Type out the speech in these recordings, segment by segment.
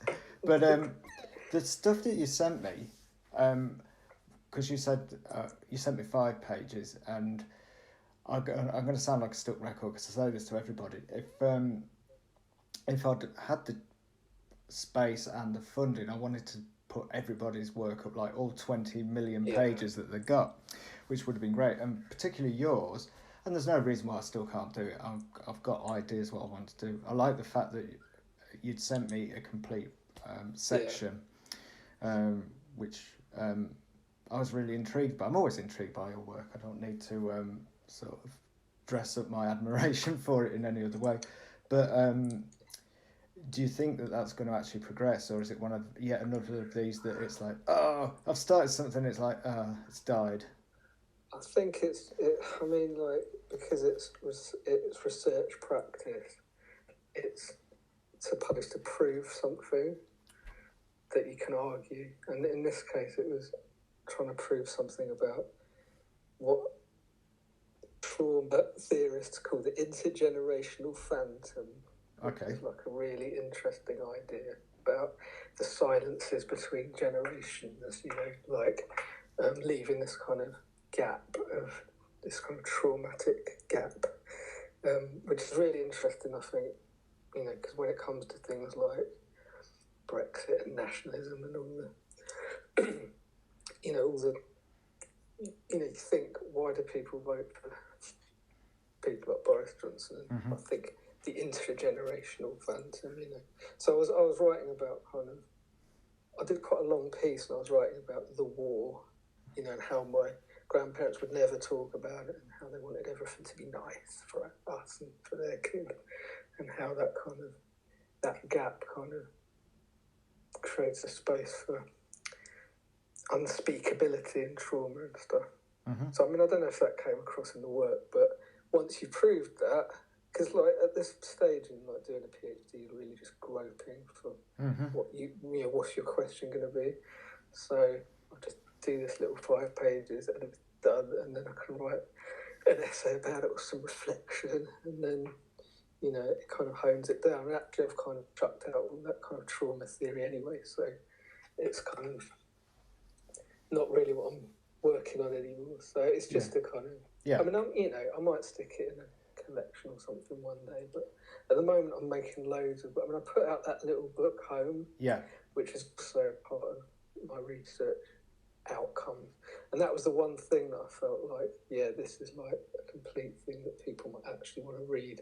cool. But the stuff that you sent me, because you said you sent me 5 pages, and I'm going to sound like a stuck record because I say this to everybody. If I'd had the space and the funding, I wanted to put everybody's work up, like all 20 million pages that they got, which would have been great, and particularly yours. And there's no reason why I still can't do it. I've got ideas what I want to do. I like the fact that you'd sent me a complete section, which I was really intrigued by. I'm always intrigued by your work. I don't need to sort of dress up my admiration for it in any other way. But do you think that that's going to actually progress, or is it one of yet another of these that it's like, oh, I've started something, it's like, it's died? I think I mean, like, because it's research practice, it's supposed to prove something that you can argue. And in this case, it was trying to prove something about what trauma theorists call the intergenerational phantom. Okay. It's like a really interesting idea about the silences between generations, you know, like leaving this kind of gap of this kind of traumatic gap, which is really interesting, I think, you know, because when it comes to things like Brexit and nationalism and all the, you know, you think, why do people vote for people like Boris Johnson? Mm-hmm. I think the intergenerational phantom, you know. So I was writing about I did quite a long piece, and I was writing about the war, you know, and how my grandparents would never talk about it, and how they wanted everything to be nice for us and for their kid, and how that gap kind of creates a space for unspeakability and trauma and stuff. Mm-hmm. So, I mean, I don't know if that came across in the work, but once you proved that, because like at this stage in like doing a PhD, you're really just groping for what you know, what's your question going to be. So I just do this little 5 pages and it's done, and then I can write an essay about it with some reflection, and then, you know, it kind of hones it down. And actually, I've kind of chucked out all that kind of trauma theory anyway, so it's kind of not really what I'm working on anymore. So it's just a kind of, I mean, you know, I might stick it in a collection or something one day, but at the moment I'm making loads of. I mean, I put out that little book Home, which is also part of my research outcomes, and that was the one thing that I felt like, this is like a complete thing that people might actually want to read.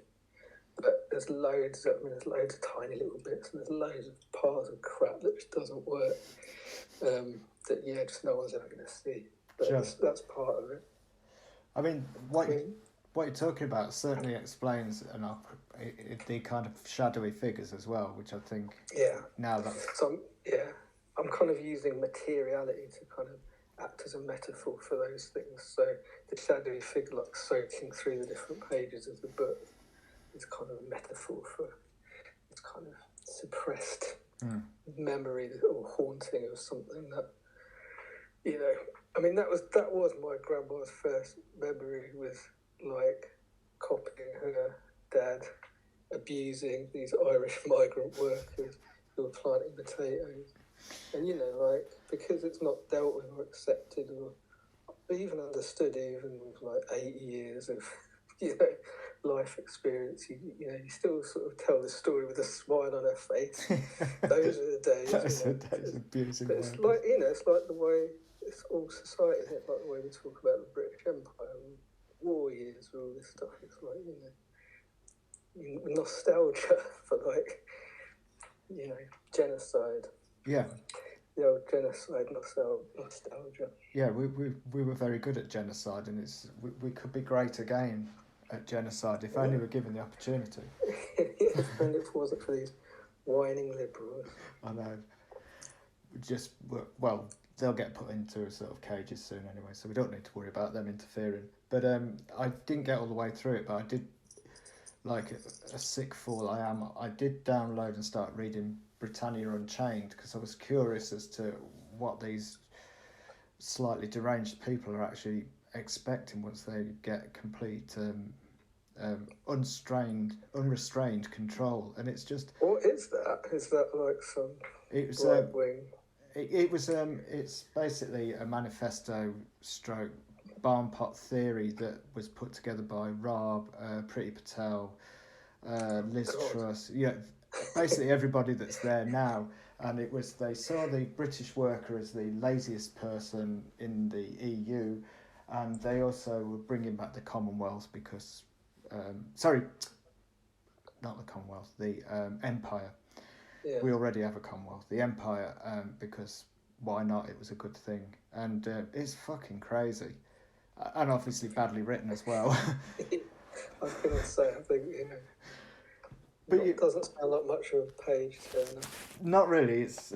But there's loads of tiny little bits, and there's loads of piles of crap that just doesn't work, that just no one's ever going to see. But that's part of it. I mean, what you're talking about certainly explains the kind of shadowy figures as well, which I think now that's... So I'm kind of using materiality to kind of act as a metaphor for those things. So the shadowy figure, like soaking through the different pages of the book, is kind of a metaphor for this kind of suppressed memory or haunting of something that, you know, I mean, that was my grandma's first memory, was like copying her dad abusing these Irish migrant workers who were planting potatoes. And, you know, like, because it's not dealt with or accepted or even understood, even with like 8 years of, you know, life experience, you know, you still sort of tell the story with a smile on her face. Those are the days. Those are the days of abusing. But it's like, you know, it's like the way, it's all society, isn't it? Like the way we talk about the British Empire and war years and all this stuff. It's like, you know, nostalgia for like, you know, genocide. Yeah. The old genocide nostalgia. Yeah, we were very good at genocide, and we could be great again at genocide if only we're given the opportunity. And if it wasn't for these whining liberals. I know. Just, well, they'll get put into sort of cages soon anyway, so we don't need to worry about them interfering. But I didn't get all the way through it, but I did, like a sick fool I am, I did download and start reading Britannia Unchained, because I was curious as to what these slightly deranged people are actually expecting once they get complete unrestrained control, and it's just. What is that? Is that like some right wing? It's basically a manifesto stroke barn pot theory that was put together by Rob, Priti Patel, Liz Truss, basically everybody that's there now. And they saw the British worker as the laziest person in the EU, and they also were bringing back the Commonwealth because, not the Commonwealth, the Empire. Yeah. We already have a Commonwealth, the Empire, because why not? It was a good thing, and it's fucking crazy, and obviously badly written as well. I was going to say, I think but it doesn't sound like much of a page turner. Not really. It's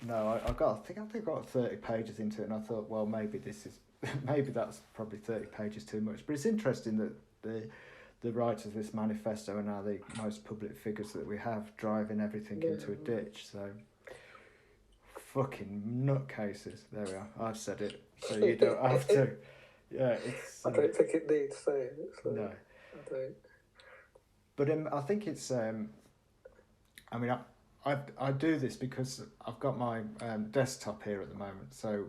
no. I think I got 30 pages into it, and I thought, well, maybe that's probably 30 pages too much. But it's interesting that the writers of this manifesto are now the most public figures that we have, driving everything into a ditch. So, fucking nutcases. There we are. I've said it, so you don't have to. Yeah, it's. I don't think it needs saying. No, I don't. But I think it's. I mean, I do this because I've got my desktop here at the moment, so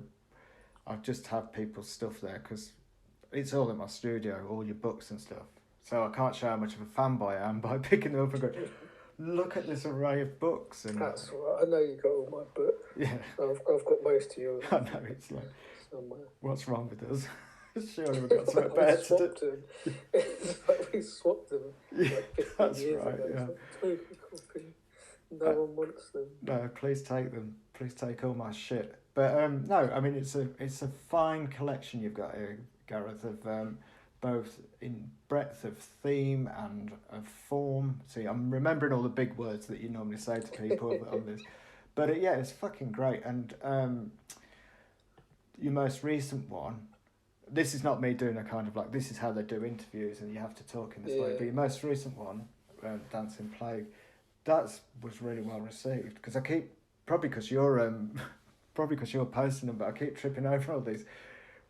I just have people's stuff there because it's all in my studio, all your books and stuff. So I can't show how much of a fanboy I am by picking them up and going, look at this array of books. And that's right. I know you got all my books. Yeah. I've got most of yours. I know, it's like, somewhere. What's wrong with us? Surely we've got something better to do. It's like we swapped them like 15 that's years right, ago. yeah. Like, no one wants them. No, please take them. Please take all my shit. But no, I mean it's a fine collection you've got here, Gareth, of both in breadth of theme and of form. See, I'm remembering all the big words that you normally say to people on this. But it's fucking great. And your most recent one, this is not me doing a kind of like, this is how they do interviews and you have to talk in this way. But your most recent one, Dancing Plague, that was really well received. Because I keep, probably because you're posting them, but I keep tripping over all these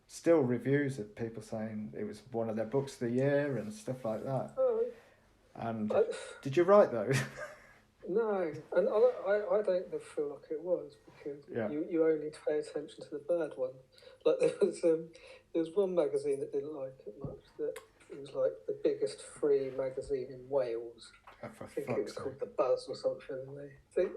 still reviews of people saying it was one of their books of the year and stuff like that. Oh. And did you write those? No, and I don't feel like it was because you only pay attention to the bad ones. Like there was one magazine that didn't like it much. That it was like the biggest free magazine in Wales. I think it was called The Buzz or something. And they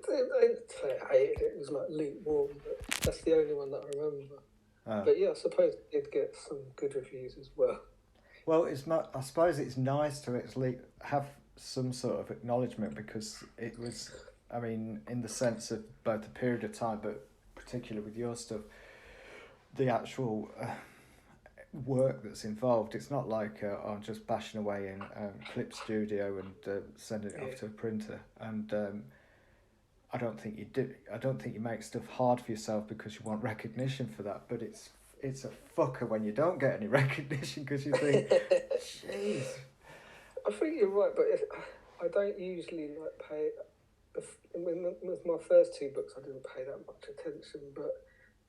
hated it. It was like lukewarm, but that's the only one that I remember. But yeah, I suppose it did get some good reviews as well. Well, I suppose it's nice to actually have some sort of acknowledgement because it was, I mean, in the sense of both the period of time, but particularly with your stuff, the actual work that's involved. It's not like I'm just bashing away in Clip Studio and sending it off to a printer. And I don't think you do. I don't think you make stuff hard for yourself because you want recognition for that. But it's a fucker when you don't get any recognition because you think, jeez. I think you're right, but I don't usually pay. With my first two books, I didn't pay that much attention, but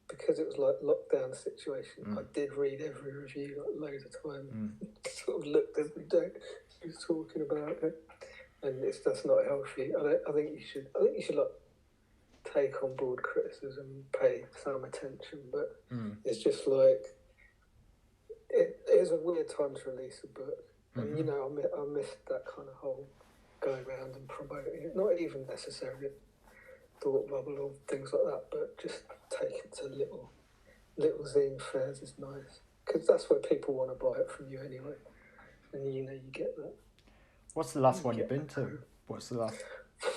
because it was like lockdown situation, I did read every review loads of time. Sort of looked every day who's talking about it, and that's not healthy. I think you should take on board criticism, pay some attention, but it's just like it is a weird time to release a book. And, I missed that kind of whole going around and promoting it. Not even necessarily thought bubble or things like that, but just taking it to little zine fairs is nice. Because that's where people want to buy it from you anyway. And, you get that. What's the last one you've been to? What's the last? It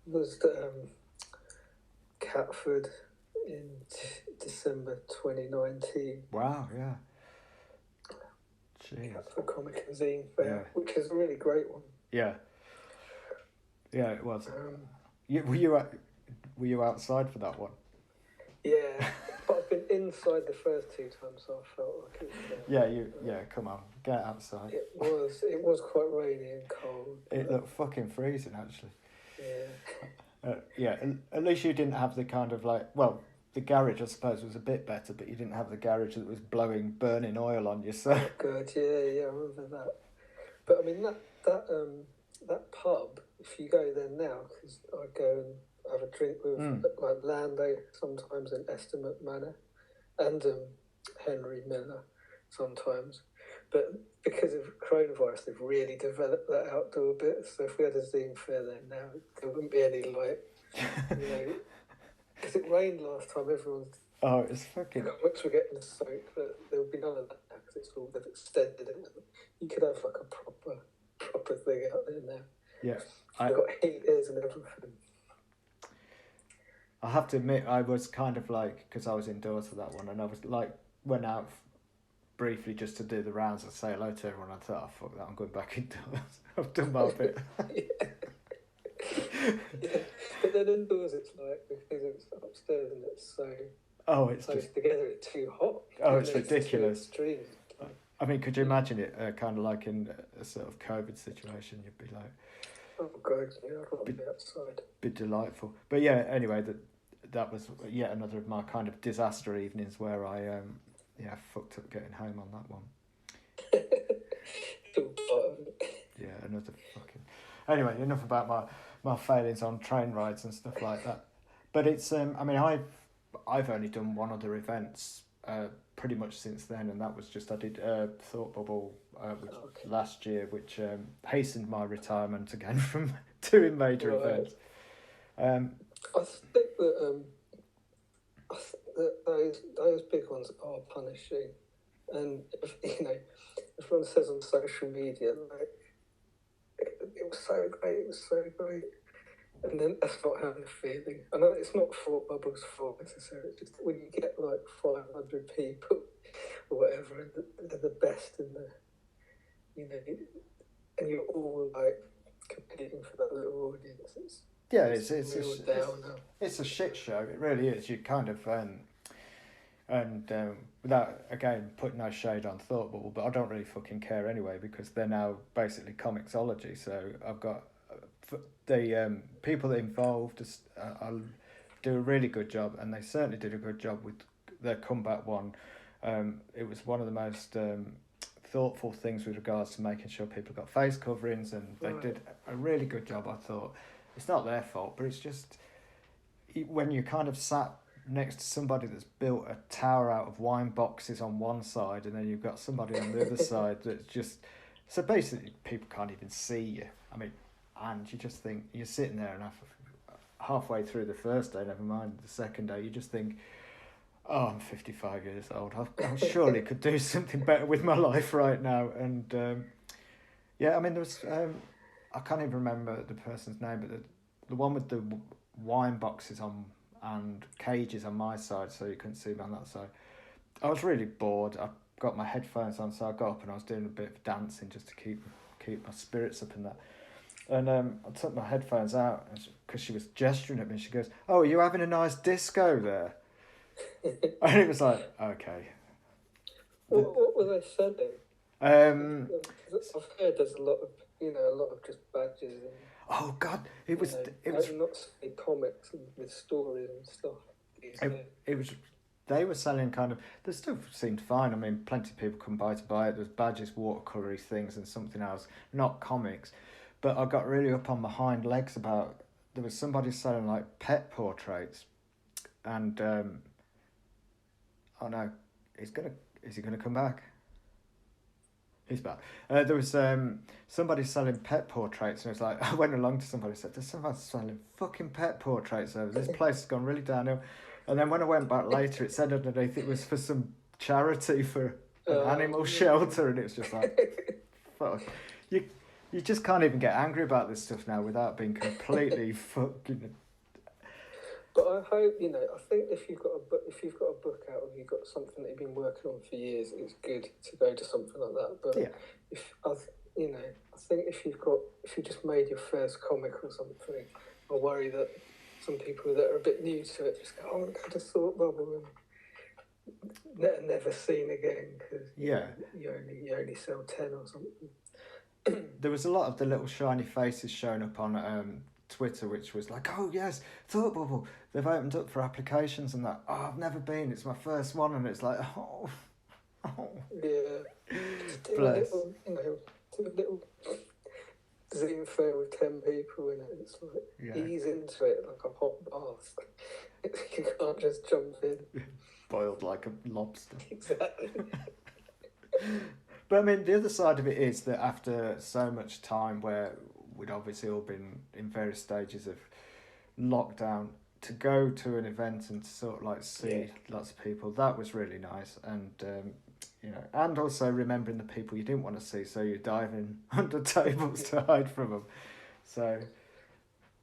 was Catford in December 2019. Wow, yeah. Jeez. Catford Comic and Zine Fair, which is a really great one. Yeah. Yeah, it was. Were you outside for that one? Yeah, but I've been inside the first two times, so I felt like it was... come on, get outside. It was quite rainy and cold. It looked fucking freezing, actually. Yeah. At least you didn't have the kind of the garage, I suppose, was a bit better, but you didn't have the garage that was burning oil on you, so... Oh, God, yeah, I remember that. But I mean that pub, if you go there now, because I go and have a drink with like Lando sometimes in Estimate Manor, and Henry Miller sometimes. But because of coronavirus, they've really developed that outdoor bit. So if we had a Zoom fair there now, there wouldn't be any like, because it rained last time. Everyone's it's fucking. Which we're getting soaked, but there will be none of that now because it's all they've extended it. You could have like a proper thing out there now. Yeah, I've got heaters and everything. I have to admit, I was kind of like, because I was indoors for that one, and I was like, went out briefly just to do the rounds and say hello to everyone. I thought, oh, fuck that, I'm going back indoors. I've done my bit. Yeah. But then indoors it's like, because it's upstairs and it's so it's close just together, it's too hot. It's ridiculous. Extreme. I mean, could you imagine it kind of like in a sort of COVID situation? You'd be like, oh god, yeah, I'd rather be outside. Be delightful. But yeah, anyway, that was yet another of my kind of disaster evenings where I fucked up getting home on that one. Yeah, another fucking. Anyway, enough about my failings on train rides and stuff like that. But it's I mean, I've only done one other events pretty much since then, and that was just I did Thought Bubble last year, which hastened my retirement again from doing major events. I think that those big ones are punishing, and everyone says on social media like it was so great, and then that's not how they're feeling. I know it's not Thought Bubble's fault necessarily. It's just when you get like 500 people or whatever, and they're the best in the, and you're all like competing for that little audience. It's a shit show. It really is. You kind of without again putting no shade on Thought Bubble, but I don't really fucking care anyway because they're now basically Comixology. So I've got the people involved do a really good job, and they certainly did a good job with their comeback one. It was one of the most thoughtful things with regards to making sure people got face coverings, and they did a really good job. I thought it's not their fault, but it's just when you kind of sat next to somebody that's built a tower out of wine boxes on one side, and then you've got somebody on the other side that's just so basically people can't even see you. I mean, and you just think you're sitting there and halfway through the first day, never mind the second day, you just think, oh, I'm 55 years old. I surely could do something better with my life right now. And I mean, there was I can't even remember the person's name, but the one with the wine boxes on and cages on my side, so you couldn't see me on that side. I was really bored. I got my headphones on, so I got up and I was doing a bit of dancing just to keep my spirits up and that. And I took my headphones out because she was gesturing at me. She goes, "Oh, are you having a nice disco there?" And it was like, okay. What were they selling? I've heard there's a lot of just badges. And, oh God, it was not selling comics with stories and stuff. It was. They were selling kind of. They still seemed fine. I mean, plenty of people come by to buy it. There's badges, watercolour things, and something else, not comics. But I got really up on my hind legs about there was somebody selling like pet portraits, and oh no, is he gonna come back? He's back. There was somebody selling pet portraits, and it was like I went along to somebody and said, "There's somebody selling fucking pet portraits over. This place has gone really downhill." And then when I went back later, it said underneath it was for some charity for an animal shelter, and it was just like, fuck. You just can't even get angry about this stuff now without being completely fucking. But I hope I think if you've got a book out, or you've got something that you've been working on for years, it's good to go to something like that. But I think if you just made your first comic or something, I worry that some people that are a bit new to it just go, "Oh, I'm going to Thought Bubble," and never seen again because you only sell 10 or something. There was a lot of the little shiny faces showing up on Twitter, which was like, "Oh yes, Thought Bubble, they've opened up for applications and that. Oh, I've never been. It's my first one," and it's like, oh. Yeah. Bless. a little Zoom fair with 10 people in it. It's like ease into it like a hot bath. You can't just jump in. Boiled like a lobster. Exactly. But I mean, the other side of it is that after so much time where we'd obviously all been in various stages of lockdown, to go to an event and to sort of like see lots of people, that was really nice. And you know, and also remembering the people you didn't want to see, so you're diving under tables to hide from them. So,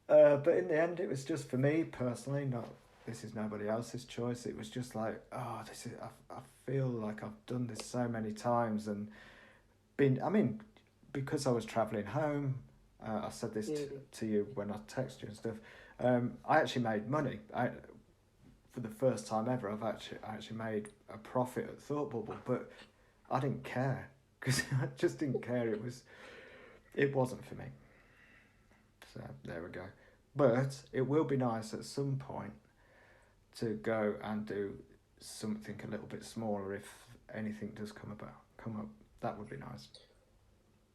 but in the end, it was just for me personally. This is nobody else's choice. It was just like, oh, this is. I feel like I've done this so many times and been. I mean, because I was travelling home. I said this to you when I texted you and stuff. I actually made money. For the first time ever, I actually made a profit at Thought Bubble, but I didn't care because I just didn't care. It wasn't for me. So there we go. But it will be nice at some point to go and do something a little bit smaller if anything does come up. That would be nice.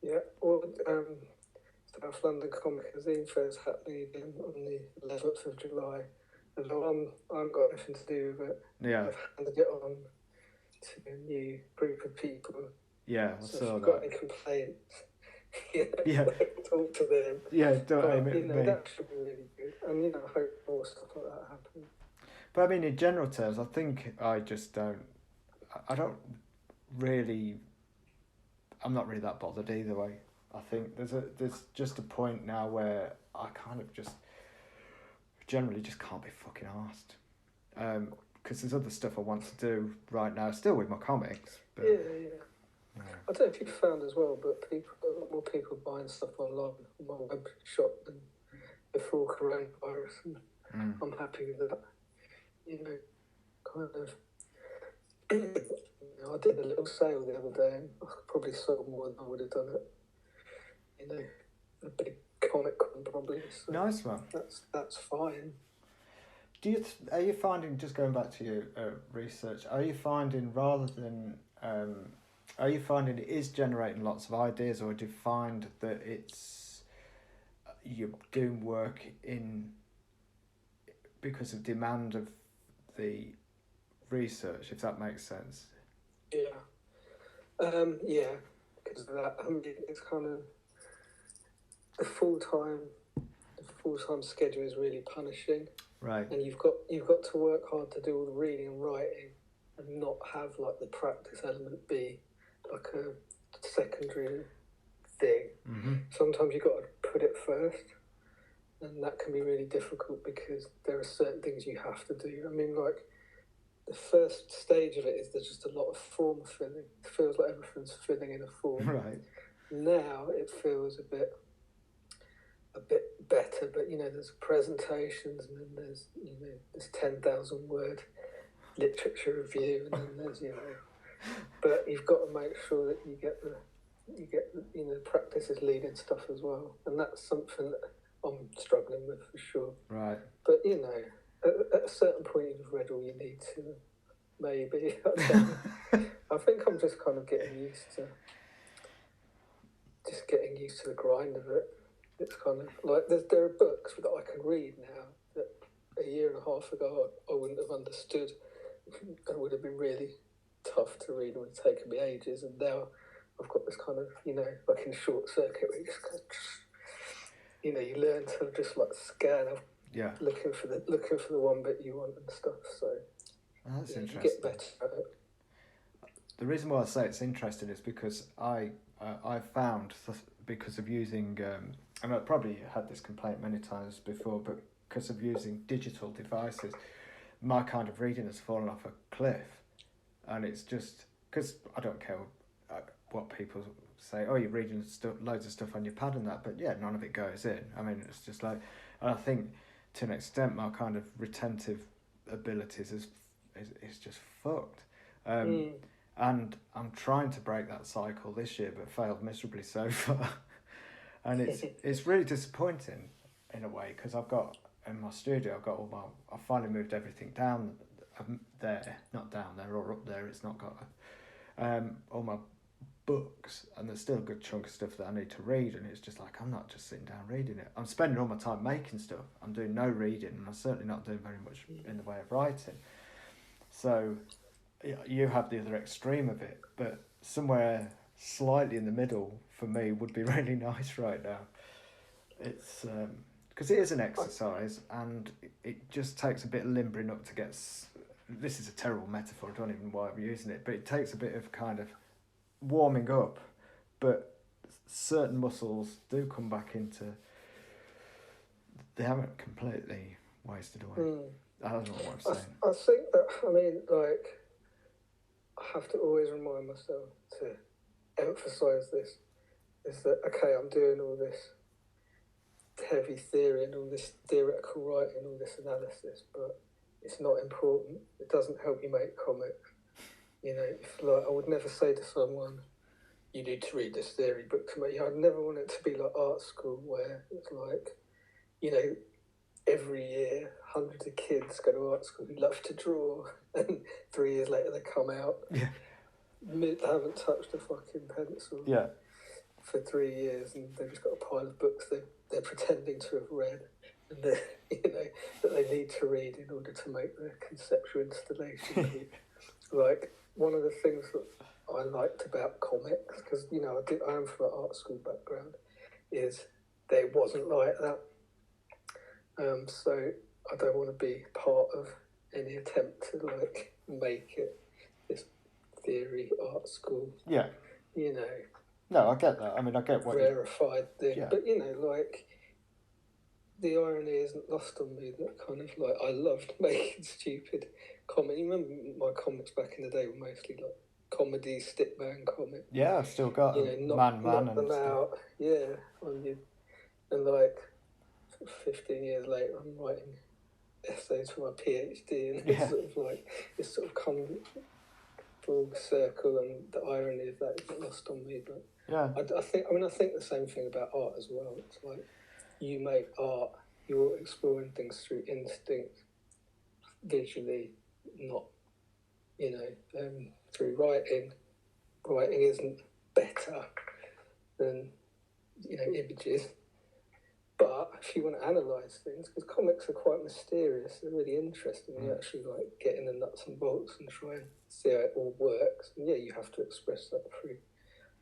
Yeah. Well, South London Comic and Zine Fair's happening again on the 11th of July. Although I haven't got anything to do with it. Yeah. I've handed it on to a new group of people. Yeah, I so saw if you've that. got any complaints, talk to them. Yeah, don't aim at me. That should be really good. And, I hope more stuff like that happens. But I mean, in general terms, I think I don't really, I'm not really that bothered either way. I think there's just a point now where I kind of just generally just can't be fucking arsed. Because there's other stuff I want to do right now, still with my comics. But, yeah. I don't know if you found as well, but a lot more people buying stuff online on my web shop than before coronavirus, and I'm happy with that. Kind of. I did a little sale the other day, and I probably sold more than I would have done it. A big Comic Con probably. So nice one. That's fine. Are you finding, just going back to your research, are you finding it is generating lots of ideas, or do you find that you're doing work because of demand of the research, if that makes sense? Yeah. Because of that. I mean, it's kind of the full-time schedule is really punishing. Right. And you've got to work hard to do all the reading and writing and not have like the practice element be like a secondary thing. Mm-hmm. Sometimes you've got to put it first, and that can be really difficult because there are certain things you have to do. I mean, like the first stage of it is there's just a lot of form filling. It feels like everything's filling in a form. Right. Now it feels a bit better, but there's presentations, and then there's this 10,000 word literature review, and then there's but you've got to make sure that you get the practice is leading stuff as well, and that's something that I'm struggling with for sure. Right. But at a certain point you've read all you need to, maybe. I think I'm just kind of getting used to the grind of it. It's kind of like there are books that I can read now that a year and a half ago I wouldn't have understood. It would have been really tough to read. It would have taken me ages, and now I've got this kind of like in Short Circuit where you just kind of, you learn to just like scan of looking for the one bit you want and stuff. So that's interesting. You get better at it. The reason why I say it's interesting is because I found because of using and I've probably had this complaint many times before, but because of using digital devices, my kind of reading has fallen off a cliff, and it's just because I don't care what people say. Oh, you're reading loads of stuff on your pad and that, but yeah, none of it goes in. I mean, it's just like, and I think to an extent my kind of retentive abilities is just fucked. And I'm trying to break that cycle this year, but failed miserably so far. And it's really disappointing in a way, because I've got in my studio, I finally moved everything down there, not down there or up there. It's not got all my books, and there's still a good chunk of stuff that I need to read, and it's just like, I'm not just sitting down reading it. I'm spending all my time making stuff. I'm doing no reading, and I'm certainly not doing very much in the way of writing. So you have the other extreme of it, but somewhere slightly in the middle for me would be really nice right now. It's because it is an exercise, and it just takes a bit of limbering up to get. This is a terrible metaphor. I don't even know why I'm using it, but it takes a bit of kind of warming up, but certain muscles do come back into. They haven't completely wasted away. I don't know what I'm saying. I think that, I mean, like, I have to always remind myself to emphasise this, is that, okay, I'm doing all this heavy theory and all this theoretical writing, all this analysis, but it's not important. It doesn't help you make comics. You know, if, like, I would never say to someone, you need to read this theory book to me. I'd never want it to be like art school where it's like, you know, every year hundreds of kids go to art school who love to draw, and 3 years later they come out. Yeah. They haven't touched a fucking pencil. Yeah. For 3 years, and they've just got a pile of books they're pretending to have read, and you know that they need to read in order to make their conceptual installation. Like, one of the things that I liked about comics, because you know I am from an art school background, is that it wasn't like that. So I don't want to be part of any attempt to like make it this theory art school. Yeah. You know. No, I get that. I mean, I get what rarefied thing, yeah. But you know, like, the irony isn't lost on me that kind of like I loved making stupid comedy. You remember my comics back in the day were mostly like comedy stickman comics. Yeah, I've still got Man knock them out. Yeah, and like 15 years later, I'm writing essays for my PhD, and it's sort of like it's sort of come full circle, and the irony of that isn't lost on me. But yeah, I think the same thing about art as well. It's like you make art, you're exploring things through instinct, visually, not, you know, through writing. Writing isn't better than, you know, images. But if you want to analyse things, because comics are quite mysterious, they're really interesting. You actually like get in the nuts and bolts and try and see how it all works. And yeah, you have to express that through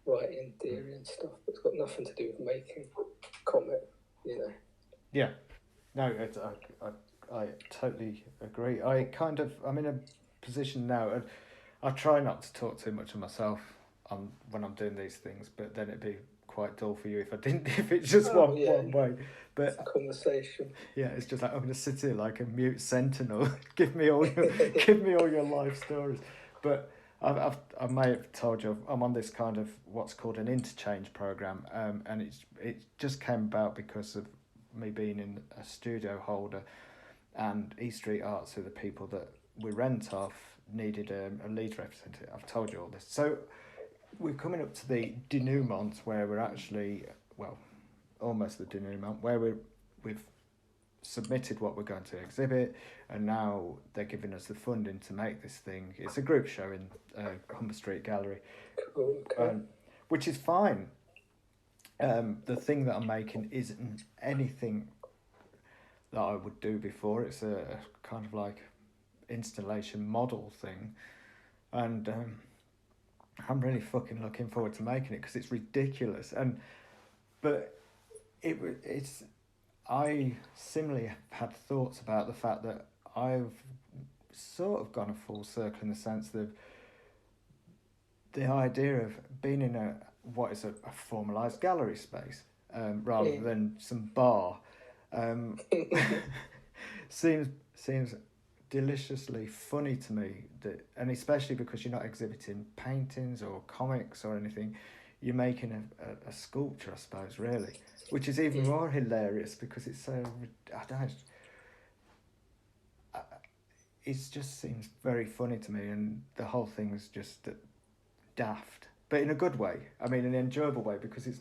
writing, theory and stuff, but it's got nothing to do with making comic, you know. Yeah. No, I totally agree. I'm in a position now, and I try not to talk too much of myself when I'm doing these things, but then it'd be quite dull for you if I didn't, if it's just one way. But it's a conversation. Yeah, it's just like I'm gonna sit here like a mute sentinel. give me all your life stories. But I may have told you I'm on this kind of what's called an interchange program, and it just came about because of me being in a studio holder, and E Street Arts, who are the people that we rent off, needed a lead representative. I've told you all this. So we're coming up to the denouement where we're actually, well, almost the denouement, where we've submitted what we're going to exhibit, and now they're giving us the funding to make this thing. It's a group show in Humber Street Gallery, which is fine. The thing that I'm making isn't anything that I would do before. It's a kind of like installation model thing, and I'm really fucking looking forward to making it because it's ridiculous. But it's I similarly had thoughts about the fact that I've sort of gone a full circle in the sense that the idea of being in what is a formalised gallery space rather than some bar seems deliciously funny to me, and especially because you're not exhibiting paintings or comics or anything, you're making a sculpture, I suppose, really, which is even more hilarious because it's so, I don't know, it just seems very funny to me, and the whole thing's just daft, but in a good way. I mean, an enjoyable way, because it's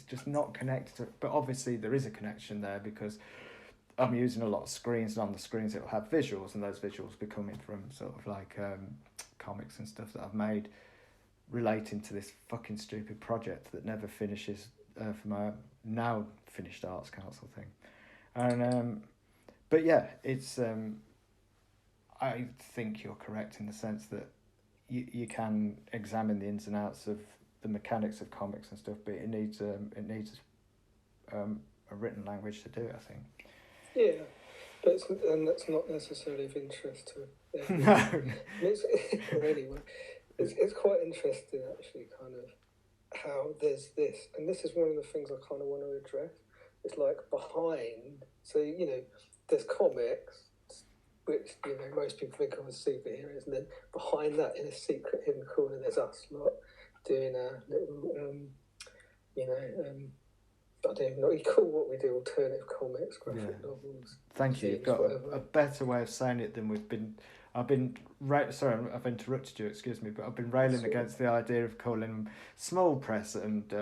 just not connected to, but obviously there is a connection there because I'm using a lot of screens, and on the screens it will have visuals, and those visuals be coming from sort of like comics and stuff that I've made relating to this fucking stupid project that never finishes for my now finished Arts Council thing. And but yeah, it's I think you're correct in the sense that you can examine the ins and outs of the mechanics of comics and stuff, but it needs a written language to do it, I think. Yeah, but that's not necessarily of interest to everyone. No. Anyway, it's quite interesting actually, kind of how there's this, and this is one of the things I kind of want to address. It's like behind, so there's comics, which most people think of as superheroes, and then behind that, in a secret hidden corner, there's us lot doing a little, I don't even know what you call what we do, alternative comics, graphic novels. Thank you. You've got a better way of saying it than we've been. Sorry, I've interrupted you. Excuse me, but I've been railing against the idea of calling them small press, and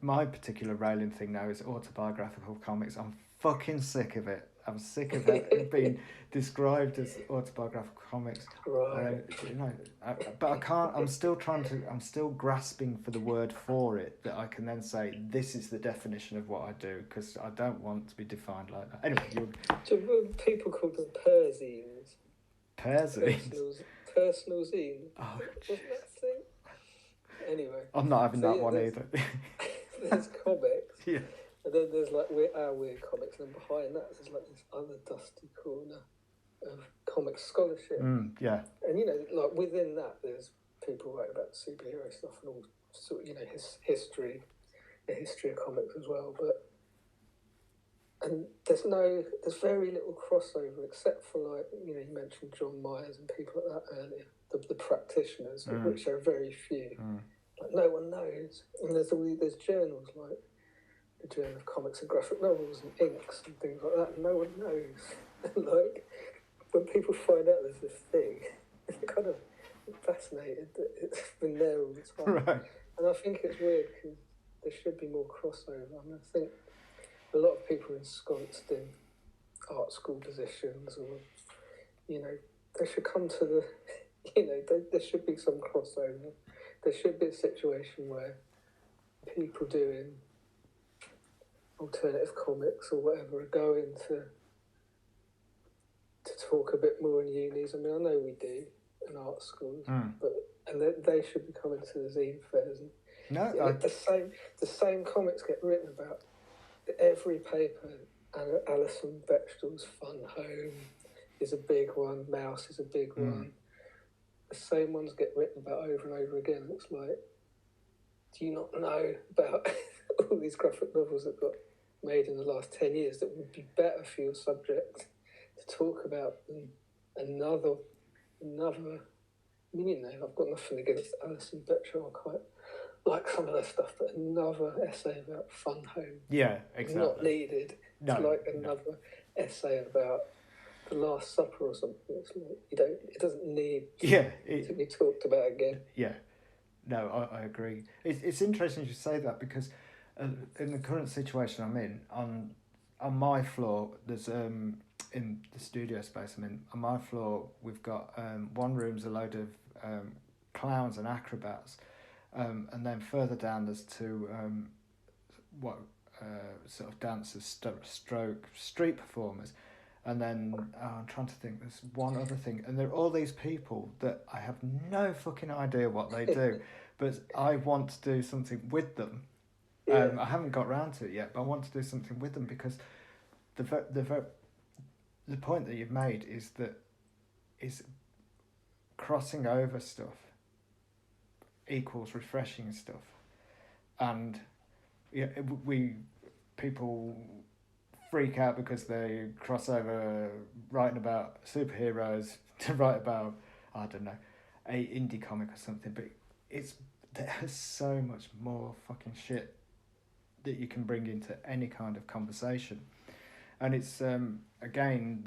my particular railing thing now is autobiographical comics. I'm fucking sick of it. I'm sick of it being described as autobiographical comics. Right. But I can't. I'm still grasping for the word for it that I can then say this is the definition of what I do, because I don't want to be defined like that. Anyway, so people call them perzines. Perzines. Personal zines. Oh, wasn't that a thing? Anyway, I'm not having that one either. There's comics. Yeah. And then there's like our weird comics, and then behind that there's like this other dusty corner of comic scholarship. Yeah. And like within that, there's people writing about superhero stuff and all sort of history, the history of comics as well. And there's very little crossover except for like you mentioned John Myers and people like that earlier, the practitioners, which are very few. Like no one knows, and there's journals like the Journal of Comics and Graphic Novels and Inks and things like that, and no one knows. And like when people find out there's this thing, they're kind of fascinated that it's been there all the time. Right. And I think it's weird because there should be more crossover. I mean, I think a lot of people ensconced in art school positions, or they should come to the, there should be some crossover. There should be a situation where people doing alternative comics or whatever are going to talk a bit more in unis. I mean, I know we do in art schools, and they should be coming to the zine fairs. And the same comics get written about every paper. And Alison Bechdel's Fun Home is a big one. Mouse is a big one. The same ones get written about over and over again. It's like, do you not know about all these graphic novels that got made in the last 10 years that would be better for your subject to talk about than another. I mean, I've got nothing against Alison Bechtel. I quite like some of their stuff, but another essay about Fun Home. Yeah, exactly. Not needed. No, it's like another essay about The Last Supper or something. It's like it doesn't need to be talked about again. Yeah. No, I agree. It's interesting you say that, because in the current situation I'm in, on my floor, there's in the studio space I'm in, on my floor we've got one room's a load of clowns and acrobats, and then further down there's two sort of dancers stroke street performers, and then I'm trying to think, there's one other thing, and there are all these people that I have no fucking idea what they do, but I want to do something with them. I haven't got round to it yet, but I want to do something with them, because the point that you've made is crossing over stuff equals refreshing stuff, and people freak out because they cross over writing about superheroes to write about, I don't know, a indie comic or something, but there's so much more fucking shit that you can bring into any kind of conversation. And it's again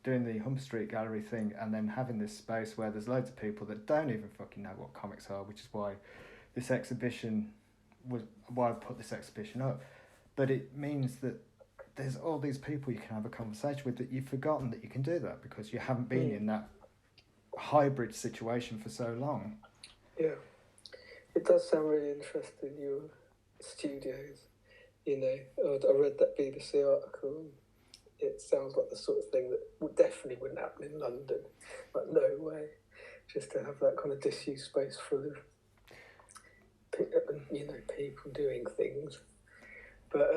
doing the Hump Street Gallery thing, and then having this space where there's loads of people that don't even fucking know what comics are, which is why this exhibition why I put this exhibition up. But it means that there's all these people you can have a conversation with that you've forgotten that you can do that, because you haven't been in that hybrid situation for so long. Yeah. It does sound really interesting, your studios. You know, I read that BBC article. And it sounds like the sort of thing that definitely wouldn't happen in London. Like, no way. Just to have that kind of disused space full of, you know, people doing things. But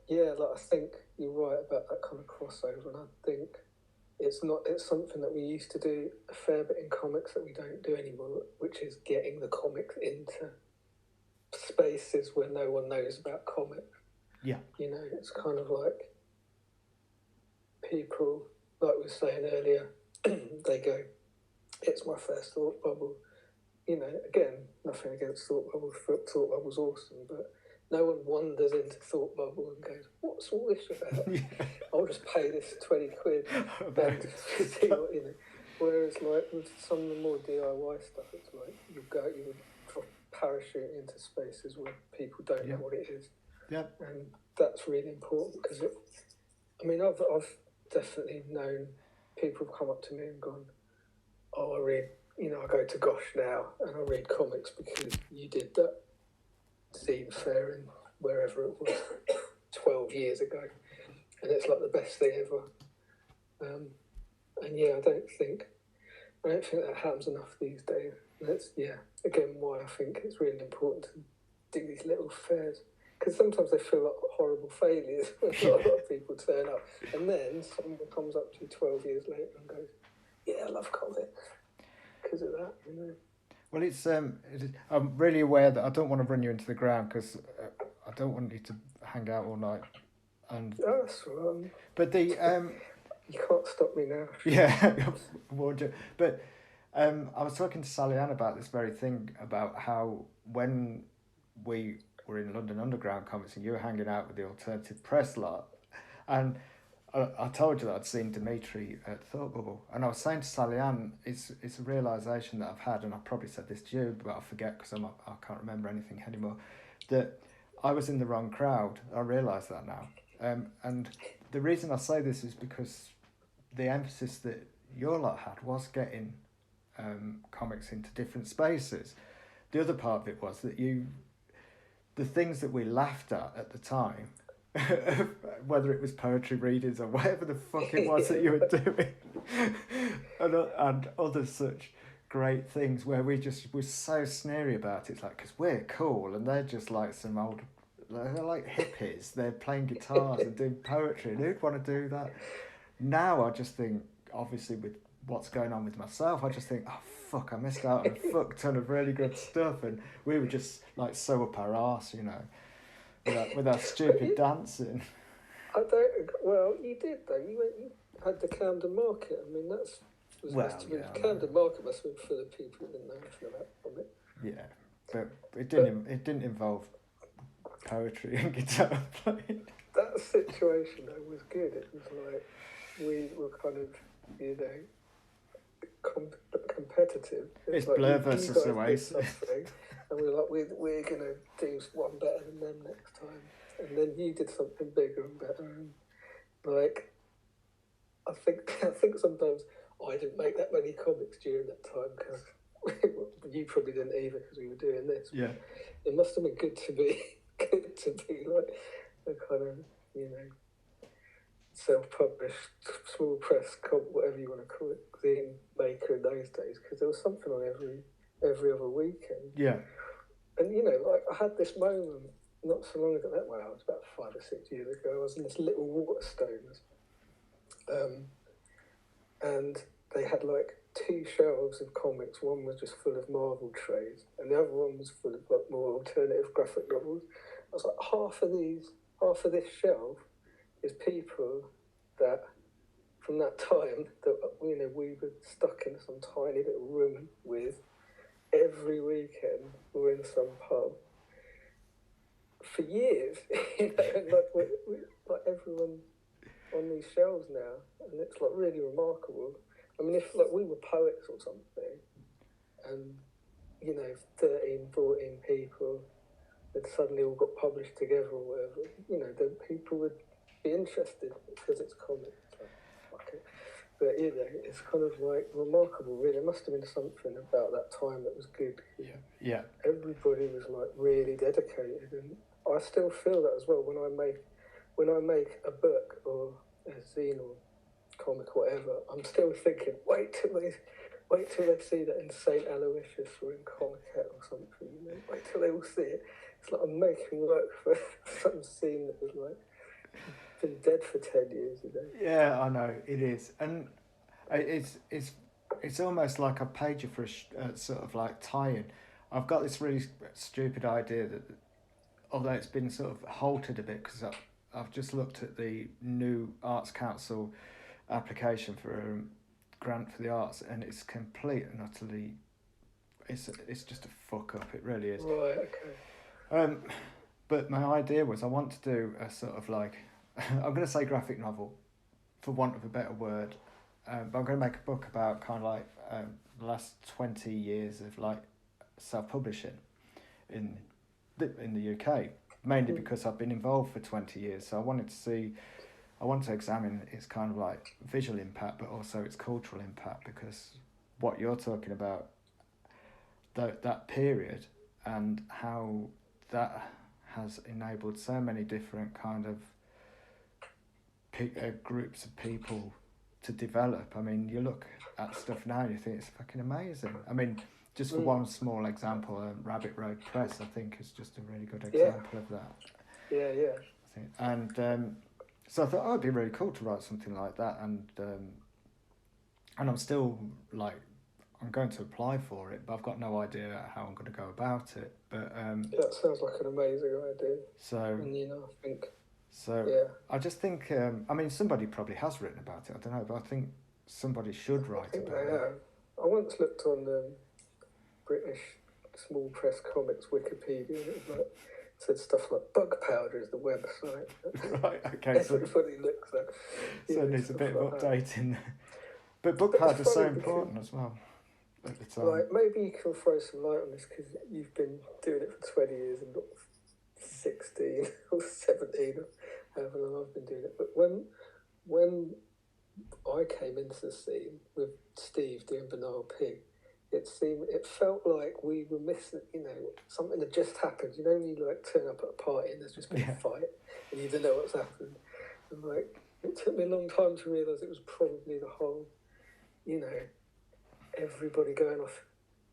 yeah, like I think you're right about that kind of crossover, and I think it's something that we used to do a fair bit in comics that we don't do anymore, which is getting the comics into spaces where no one knows about comics. Yeah. You know, it's kind of like people, like we were saying earlier, they go, it's my first thought bubble. You know, again, nothing against thought bubbles. Thought bubble's awesome, but no one wanders into thought bubble and goes, what's all this about? Yeah. I'll just pay this 20 quid and see what, you know. Whereas, like, with some of the more DIY stuff, it's like you would parachute into spaces where people don't know what it is. Yeah. And that's really important because I've definitely known people have come up to me and gone, oh, I read, you know, I go to Gosh now and I read comics because you did that zine fair in wherever it was 12 years ago, and it's like the best thing ever. And yeah, I don't think that happens enough these days. And that's again why I think it's really important to do these little fairs, because sometimes they feel like horrible failures when a lot of people turn up, and then someone comes up to you 12 years later and goes, yeah, I love comics because of that, you know. Well, I'm really aware that I don't want to run you into the ground because I don't want you to hang out all night. And that's right. But the you can't stop me now. Yeah, but I was talking to Sally Ann about this very thing, about how when we were in London Underground Comics and you were hanging out with the alternative press lot, and I told you that I'd seen Dimitri at Thought Bubble, and I was saying to Sally Ann, it's a realisation that I've had, and I probably said this to you, but I forget because I can't remember anything anymore, that I was in the wrong crowd. I realise that now. And the reason I say this is because the emphasis that your lot had was getting comics into different spaces. The other part of it was that the things that we laughed at the time, whether it was poetry readings or whatever the fuck it was that you were doing, and other such great things where we just were so sneery about it. It's like, because we're cool and they're just like some old, they're like hippies, they're playing guitars and doing poetry, and who'd want to do that? Now I just think, obviously with what's going on with myself, I just think, oh fuck, I missed out on a fuck ton of really good stuff, and we were just like so up our arse, you know, with our stupid dancing. Well, you did though. You had the Camden Market. I mean, Camden Market must have been full of people who didn't know anything about comics. Yeah, but it didn't involve poetry and guitar playing. That situation though was good. It was like we were kind of, you know, competitive. It's like Blur versus Oasis. And we were like, we're going to do one better than them next time. And then you did something bigger and better. And like, I think sometimes I didn't make that many comics during that time because you probably didn't either because we were doing this. Yeah. It must have been good to be like a kind of, you know, self-published, small press, whatever you want to call it, zine maker in those days, because there was something on every other weekend. Yeah. And, you know, like, I had this moment not so long ago, it was about 5 or 6 years ago, I was in this little Waterstones, and they had, like, 2 shelves of comics. One was just full of Marvel trays, and the other one was full of, like, more alternative graphic novels. I was like, half of this shelf is people that, from that time, that, you know, we were stuck in some tiny little room with. Every weekend we're in some pub for years, you know, and like everyone on these shelves now, and it's like really remarkable. I mean, if like we were poets or something, and you know, 13, 14 people that suddenly all got published together or whatever, you know, then people would be interested because it's comics. Like, fuck it. But it's kind of like remarkable, really. There must have been something about that time that was good. Yeah. Everybody was like really dedicated, and I still feel that as well when I make a book or a zine or comic or whatever. I'm still thinking, wait till they see that in St. Aloysius or in Comiket or something. Wait till they all see it. It's like I'm making work for some scene that was like been dead for 10 years. Yeah, I know it is, and it's almost like a pager for a sort of like tie-in. I've got this really stupid idea that, although it's been sort of halted a bit because I've just looked at the new Arts Council application for a grant for the arts, and it's complete and utterly, it's just a fuck up. It really is. Right. Okay. But my idea was I want to do a sort of like, I'm going to say graphic novel, for want of a better word, but I'm going to make a book about kind of like the last 20 years of like self-publishing in the UK, mainly because I've been involved for 20 years. So I want to examine its kind of like visual impact, but also its cultural impact, because what you're talking about, that period and how that has enabled so many different kind of groups of people to develop. I mean, you look at stuff now and you think it's fucking amazing. I mean, just for one small example, Rabbit Road Press, I think, is just a really good example of that. Yeah. I think. And so I thought, it'd be really cool to write something like that, and I'm still like, I'm going to apply for it, but I've got no idea how I'm going to go about it. But that sounds like an amazing idea. So, and I think. So yeah. I just think, I mean, somebody probably has written about it. I don't know, but I think somebody should write about it. Have. I once looked on British small press comics Wikipedia, and it said stuff like Bug Powder is the website. Right. Okay. Everybody looks at. So it needs a bit of updating. But Bug Powder is so important as well. At the time. Like, maybe you can throw some light on this because you've been doing it for 20 years and not 16 or 17 or however long I've been doing it. But when I came into the scene with Steve doing Banal Pig, it felt like we were missing, something had just happened. When you like turn up at a party and there's just been a fight and you don't know what's happened. And like, it took me a long time to realise it was probably the whole, everybody going off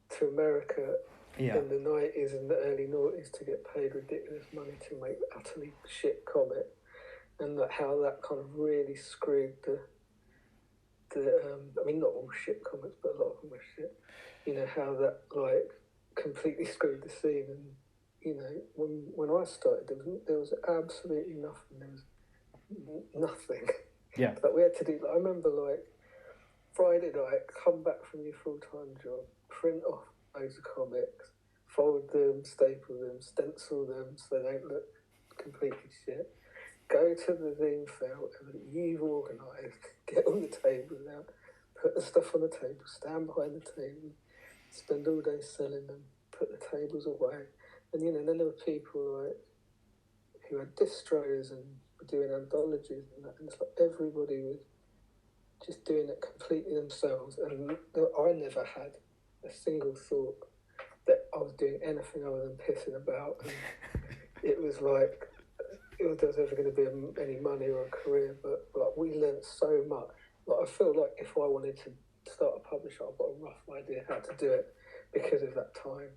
to America in the 90s and the early 90s to get paid ridiculous money to make utterly shit comic, and how that kind of really screwed the I mean, not all shit comics, but a lot of them were shit. How that like completely screwed the scene. And when I started, there was absolutely nothing. There was nothing. Yeah. That we had to do. I remember like Friday night, come back from your full-time job, print off loads of comics, fold them, staple them, stencil them so they don't look completely shit. Go to the zine fair, whatever that you've organised, get all the tables out, put the stuff on the table, stand behind the table, spend all day selling them, put the tables away. And then there were people like who had distros and were doing anthologies and that, and it's like everybody was just doing it completely themselves, and I never had a single thought that I was doing anything other than pissing about, and it was like there was ever going to be any money or a career, but like we learnt so much. Like I feel like if I wanted to start a publisher, I've got a rough idea how to do it because of that time,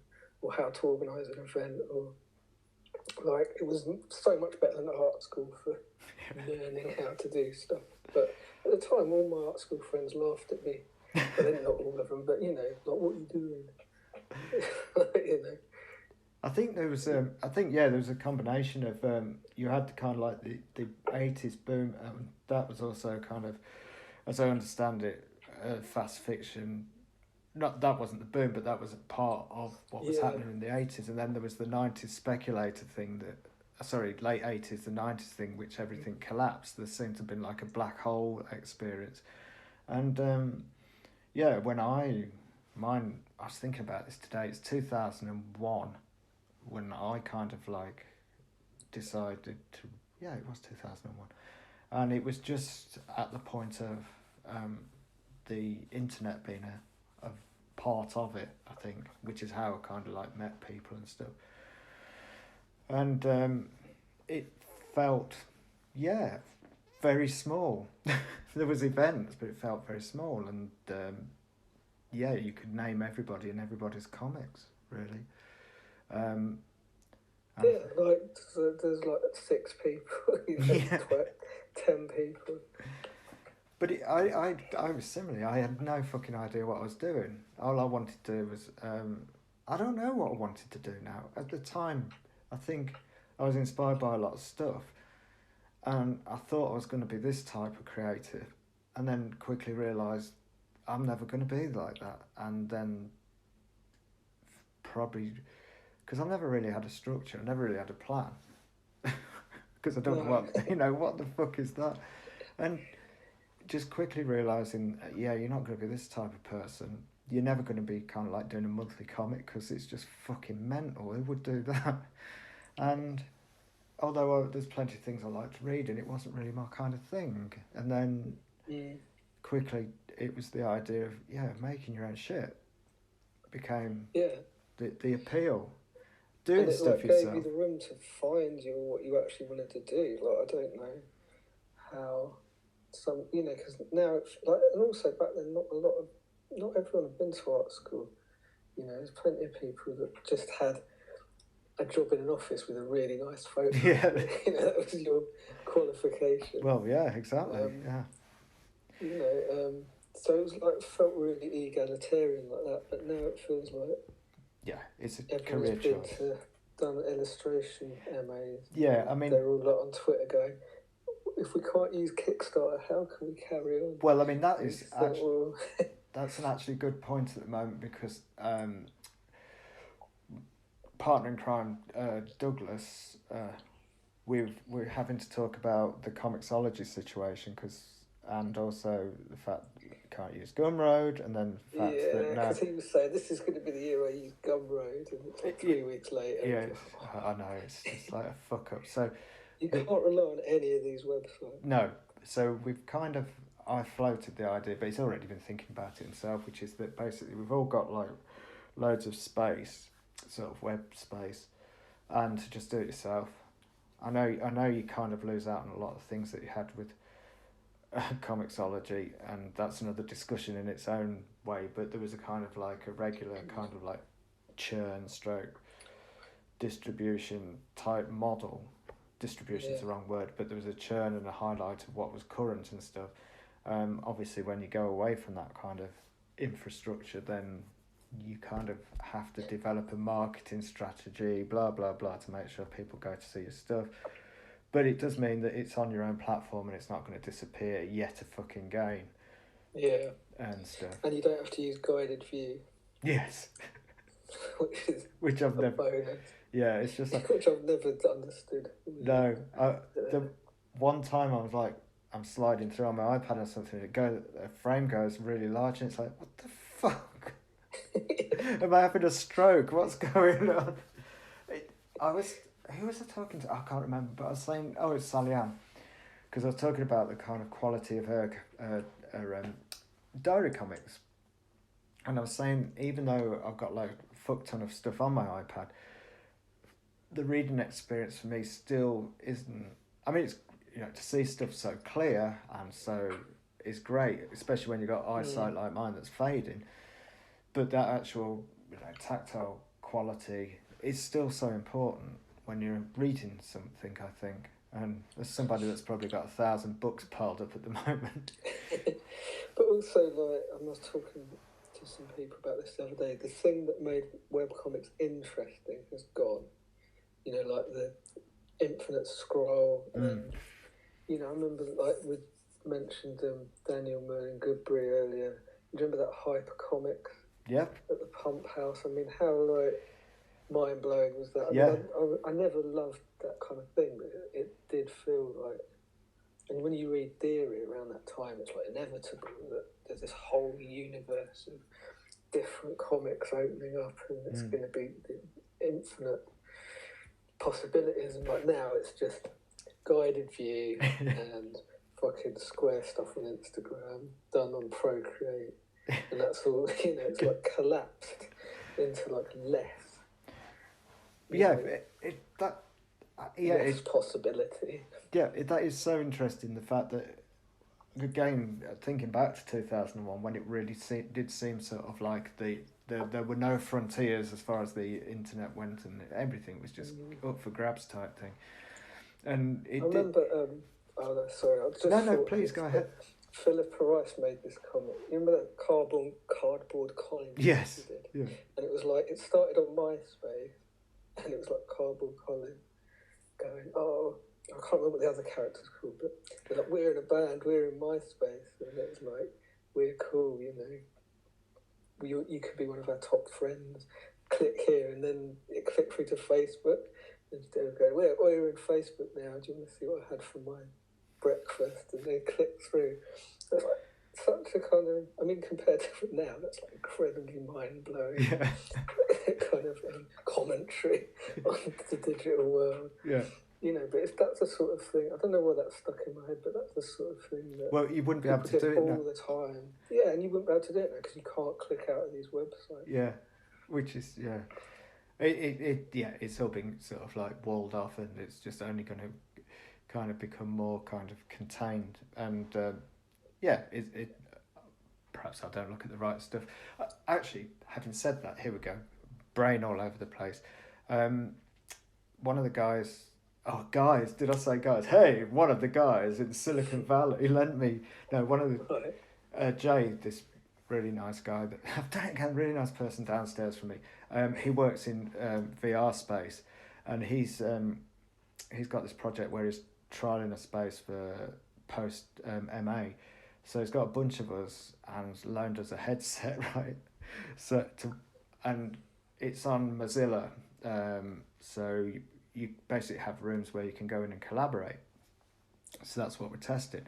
or how to organise an event, or like it was so much better than art school for learning how to do stuff. But at the time, all my art school friends laughed at me. But then not all of them, but like, what are you doing? I think there was there was a combination of you had the kind of like the 80s boom, and that was also kind of, as I understand it, fast fiction. That wasn't the boom, but that was a part of what was happening in the 80s. And then there was the 90s speculator thing late 80s, the 90s thing, which everything collapsed. There seemed to have been like a black hole experience. And when I was thinking about this today, it's 2001 when I kind of like decided to, it was 2001. And it was just at the point of the internet being a part of it, I think, which is how I kind of like met people and stuff. And it felt, very small. There was events, but it felt very small, and you could name everybody and everybody's comics, really. Like there's like 6 people, 10 people. But I was similarly. I had no fucking idea what I was doing. All I wanted to do was, I don't know what I wanted to do now. At the time, I think I was inspired by a lot of stuff, and I thought I was going to be this type of creative, and then quickly realised I'm never going to be like that. And then probably, because I never really had a structure, I never really had a plan, because I don't know what the fuck is that, and just quickly realising, you're not going to be this type of person. You're never going to be kind of like doing a monthly comic, because it's just fucking mental. Who would do that? And although there's plenty of things I like to read, and it wasn't really my kind of thing. And then quickly it was the idea of making your own shit became the appeal. Doing stuff yourself. Gave you the room to find what you actually wanted to do. Like, I don't know how some, because now it's like, and also back then not everyone had been to art school. There's plenty of people that just had a job in an office with a really nice photo. Yeah. That was your qualification. Well, yeah, exactly. So it was like, felt really egalitarian like that, but now it feels like it's a career choice. Done illustration MAs. Yeah, I mean, they're all like on Twitter going, if we can't use Kickstarter, how can we carry on? Well, I mean, that is actually, that's an actually good point at the moment, because partner in crime, Douglas, we're having to talk about the Comixology situation, and also the fact that you can't use Gumroad, and then the fact that now... because he was saying this is going to be the year I use Gumroad, and it's like 3 weeks later. Yeah, I know, it's just like a fuck up. So you can't rely on any of these websites. No, so we've I floated the idea, but he's already been thinking about it himself, which is that basically we've all got like loads of space, sort of web space, and to just do it yourself. I know you kind of lose out on a lot of things that you had with Comixology, and that's another discussion in its own way, but there was a kind of like a regular kind of like churn stroke distribution type model. Distribution's the wrong word, but there was a churn and a highlight of what was current and stuff. Obviously, when you go away from that kind of infrastructure, then you kind of have to develop a marketing strategy, blah, blah, blah, to make sure people go to see your stuff. But it does mean that it's on your own platform and it's not going to disappear yet again. Yeah. And stuff. And you don't have to use guided view. Yes. which I've never... bonus. Yeah, it's just like... which I've never understood. No. The one time I was like, I'm sliding through on my iPad or something, a frame goes really large, and it's like, what the fuck? Am I having a stroke? What's going on? Who was I talking to? I can't remember, but I was saying, it's Sally Ann, because I was talking about the kind of quality of her diary comics, and I was saying, even though I've got like a fuck ton of stuff on my iPad, the reading experience for me still isn't. I mean, it's to see stuff so clear and so is great, especially when you've got eyesight like mine that's fading. But that actual tactile quality is still so important when you're reading something, I think. And there's somebody that's probably got 1,000 books piled up at the moment. But also, like, I was talking to some people about this the other day, the thing that made webcomics interesting has gone. Like the infinite scroll, and, I remember, like, we mentioned Daniel Merlin Goodbury earlier. Do you remember that Hypercomics? Yep. At the Pump House. I mean, how, like, mind-blowing was that? I never loved that kind of thing, but it did feel like... And when you read Theory around that time, it's like inevitable that there's this whole universe of different comics opening up, and it's going to be the infinite possibilities. And like now, it's just guided view and fucking square stuff on Instagram done on Procreate, and that's all. It's like collapsed into like less. It's possibility. Yeah, that is so interesting. The fact that, again, thinking back to 2001, when it really did seem sort of like there were no frontiers as far as the internet went, and everything was just up for grabs type thing. And I remember. Oh no, sorry. I just no, please go ahead. Philippa Rice made this comment. You remember that cardboard Colin? Yes. He did? Yeah. And it was like, it started on MySpace, and it was like cardboard Colin going, oh, I can't remember what the other character's called, but they're like, we're in a band, we're in MySpace, and it was like, we're cool, you could be one of our top friends. Click here, and then it clicked through to Facebook, and they were going, we're in Facebook now. Do you want to see what I had for my breakfast? And they clicked through. So it's like such a kind of, I mean, compared to now, that's like incredibly mind-blowing kind of commentary on the digital world. Yeah. But that's the sort of thing, I don't know why that stuck in my head, but that's the sort of thing that... Well, you wouldn't be able to do it all the time. Yeah, and you wouldn't be able to do it now because you can't click out of these websites. Yeah, which is, it's all being sort of like walled off, and it's just only going to kind of become more kind of contained. And it perhaps I don't look at the right stuff. Actually, having said that, here we go, brain all over the place. One of the guys. Oh, guys, did I say guys? Hey, one of the guys in Silicon Valley lent me... No, one of the... Jay, this really nice guy, really nice person downstairs from me. He works in VR space, and he's got this project where he's trialling a space for post-MA. So he's got a bunch of us and loaned us a headset, right? And it's on Mozilla, so... You basically have rooms where you can go in and collaborate. So that's what we're testing.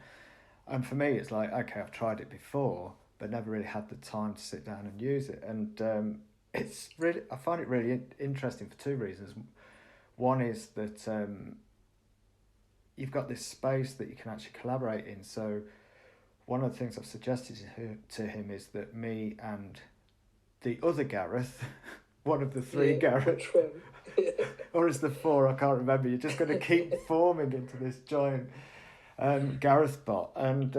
And for me, it's like, okay, I've tried it before, but never really had the time to sit down and use it. And I find it really interesting for two reasons. One is that you've got this space that you can actually collaborate in. So one of the things I've suggested to him is that me and the other Gareth, one of the three Gareth, or is there four? I can't remember. You're just going to keep forming into this giant Gareth bot. And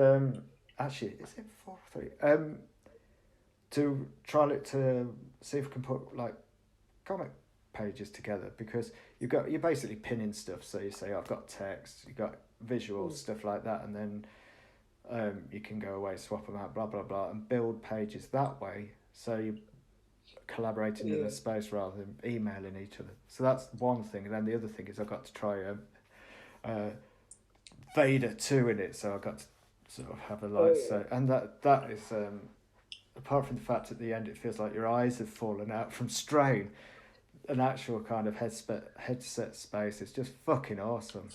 actually, is it 4 or 3? To trial it to see if we can put like comic pages together, because you're basically pinning stuff. So you say, I've got text, you've got visuals, stuff like that, and then you can go away, swap them out, blah blah blah, and build pages that way. So you collaborating in a space rather than emailing each other. So that's one thing. And then the other thing is I got to try Vader 2 in it, so I got to sort of have a lightsaber. And that is apart from the fact at the end it feels like your eyes have fallen out from strain, an actual kind of headset space is just fucking awesome.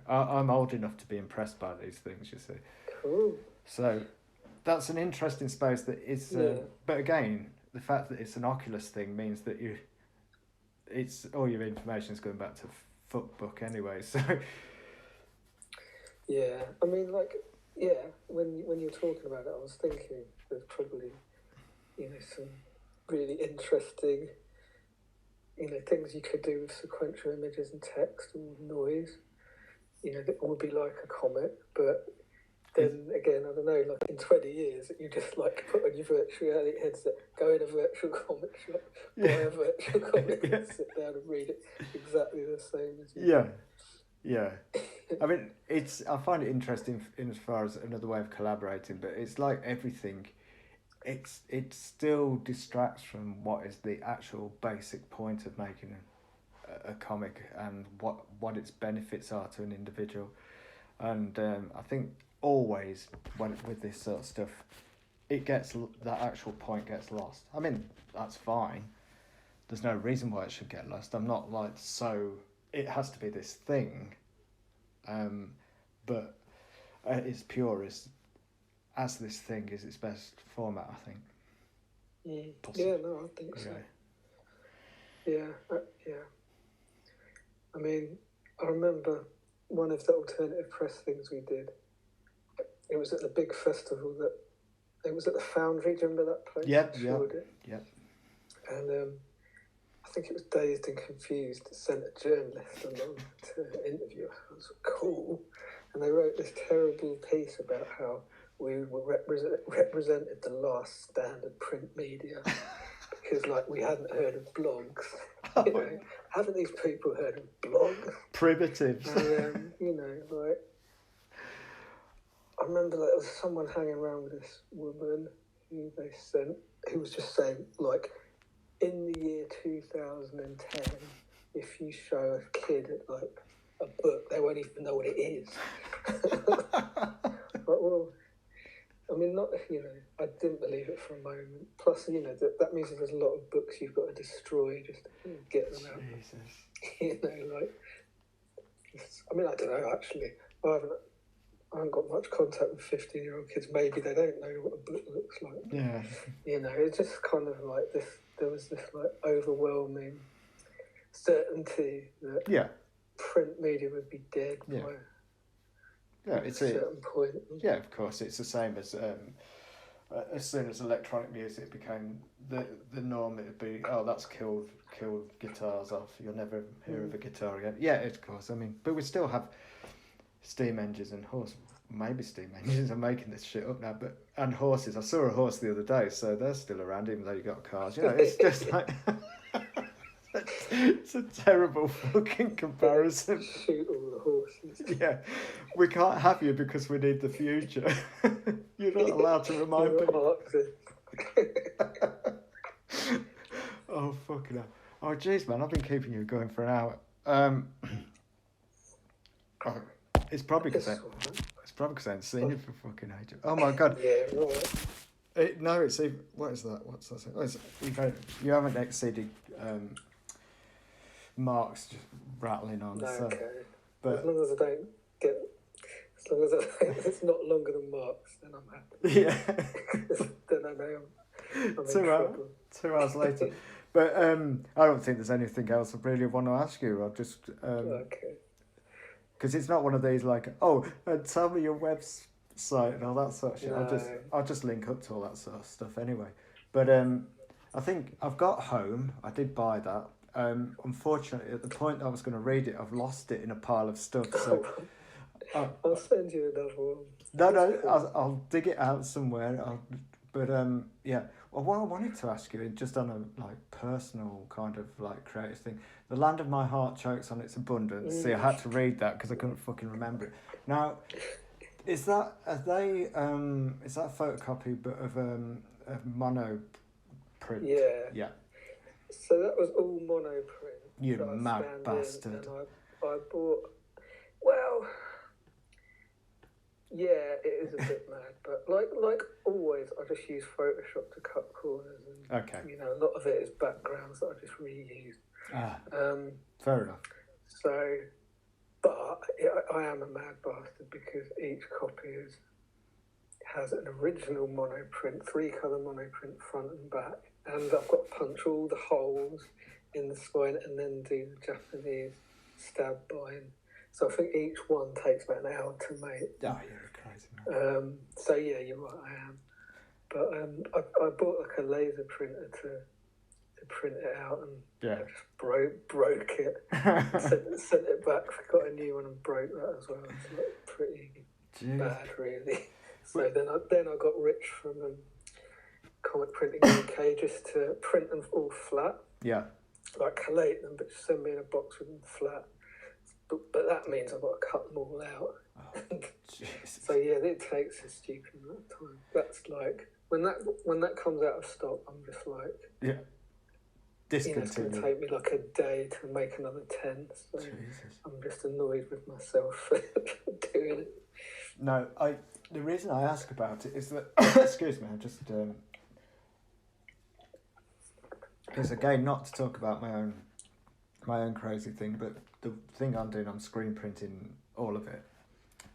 I'm old enough to be impressed by these things, you see. Cool. So that's an interesting space that is but again, the fact that it's an Oculus thing means that it's all your information is going back to Footbook anyway. So yeah, I mean, when you're talking about it, I was thinking there's probably some really interesting things you could do with sequential images and text and noise. That would be like a comic, but. Then again, I don't know, like in 20 years, you just like put on your virtual reality headset, go in a virtual comic shop, buy a virtual comic and sit down and read it exactly the same as you. Yeah. I mean, I find it interesting in as far as another way of collaborating, but it's like everything, it still distracts from what is the actual basic point of making a comic and what its benefits are to an individual. And I think always with this sort of stuff, that actual point gets lost. I mean, that's fine. There's no reason why it should get lost. I'm not like, so it has to be this thing. But it's pure as this thing is its best format, I think. Yeah, no, I think so. Yeah. I mean, I remember one of the alternative press things we did it was at the big festival that it was at the Foundry. Do you remember that place? Yep. And I think it was Dazed and Confused that sent a journalist along to interview us. It was cool. And they wrote this terrible piece about how we were represented the last standard print media because, like, we hadn't heard of blogs. You know, haven't these people heard of blogs? Primitives. And, you know, like, I remember that there was someone hanging around with this woman who they sent, who was just saying, like, in the year 2010, if you show a kid like a book, they won't even know what it is. But, well, I mean, not, you know, I didn't believe it for a moment. Plus, you know, that means there's a lot of books you've got to destroy just to get them out. Jesus. You know, like, I mean, I don't know, actually. I haven't got much contact with 15-year-old kids. Maybe they don't know what a book looks like. Yeah. You know, it's just kind of like this, there was this like overwhelming certainty that print media would be dead by it's a certain point. Yeah, of course. It's the same as soon as electronic music became the norm, it'd be, oh, that's killed guitars off. You'll never hear of a guitar again. Yeah, of course. I mean, but we still have steam engines and maybe steam engines. I'm making this shit up now, and horses. I saw a horse the other day, so they're still around, even though you got cars. You know, it's just like it's a terrible fucking comparison. Shoot all the horses. Yeah, we can't have you because we need the future. You're not allowed to remind people. Oh fucking hell! Oh jeez, man, I've been keeping you going for an hour. It's probably because I haven't seen you for fucking ages. Oh my god. Yeah, right. No, it's even, what is that? What's that? Oh, you haven't exceeded marks just rattling on. No, so. okay. But as long as I don't get, as long as it's not longer than marks, then I'm happy. Yeah. Then I know I'm 2 hours later. But I don't think there's anything else I really want to ask you. I'll just okay. Because it's not one of these like, tell me your website and all that sort of shit. No. I'll just link up to all that sort of stuff anyway. But I think I've got Home. I did buy that. Unfortunately, at the point I was going to read it, I've lost it in a pile of stuff. So I'll send you another one. No, I'll dig it out somewhere. Yeah. Well, what I wanted to ask you, just on a like personal kind of like creative thing, The Land of My Heart chokes on its abundance. See, I had to read that because I couldn't fucking remember it. Now, is that a photocopy but of mono print? Yeah. Yeah. So that was all mono print. You mad bastard. And I bought. Well. Yeah, it is a bit mad, but like always, I just use Photoshop to cut corners, and you know, a lot of it is backgrounds that I just reuse. Fair enough. So, but I am a mad bastard because each copy has an original monoprint, 3-colour monoprint front and back, and I've got to punch all the holes in the spine and then do the Japanese stab bind. So I think each one takes about an hour to make. Oh, you're crazy, man. So yeah, you're right, I am. But I bought like a laser printer to print it out, and I just broke it. sent it back. Got a new one and broke that as well. It's like pretty bad, really. So then I got rich from Comic Printing UK just to print them all flat. Yeah. Like collate them, but just send me in a box with them flat. But that means I've got to cut them all out. Oh, so yeah, it takes a stupid amount of time. That's like when that comes out of stock, I'm just like discontinue. It's going to take me like a day to make another 10. So I'm just annoyed with myself for doing it. No, the reason I ask about it is that excuse me, I just is again not to talk about my own crazy thing, but the thing I'm doing, I'm screen printing all of it,